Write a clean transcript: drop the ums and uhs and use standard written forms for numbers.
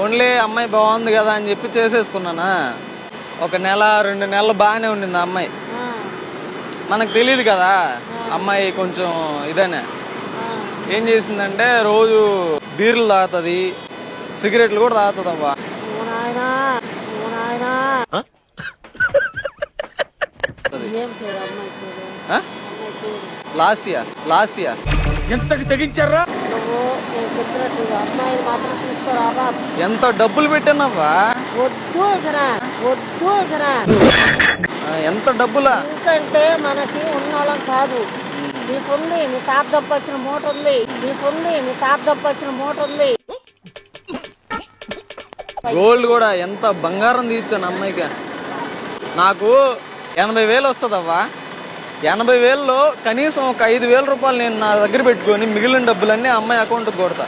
Only అమ్మాయి బాగుంది కదా అని చెప్పి చేసేసుకున్నానా. ఒక నెల 2 నెలలు బాగానే ఉండింది ఆ అమ్మాయి. మనకు తెలియదు కదా అమ్మాయి కొంచెం ఇదేనే. ఏం చేసిందంటే రోజు బీర్లు తాగుతుంది, సిగరెట్లు కూడా తాగుతుంది అవ్వ. లాస్యా లాస్యా ఎంతకు తెగించారా? ఎంత డబ్బులు పెట్టానవ్వా? ఎంత డబ్బులా? ఎందుకంటే మనకి ఉన్నోళ్ళం కాదు. మీకుంది, మీ తాత దప్పు వచ్చిన మూట ఉంది, మీకుంది, మీ తాత దప్పు వచ్చిన మూట ఉంది. గోల్డ్ కూడా ఎంత బంగారం తీర్చాను అమ్మాయికి. నాకు 80,000 వస్తుందవ్వా. 80,000లో కనీసం ఒక 5,000 రూపాయలు నేను నా దగ్గర పెట్టుకొని మిగిలిన డబ్బులన్నీ అమ్మాయి అకౌంట్కి కొడతా.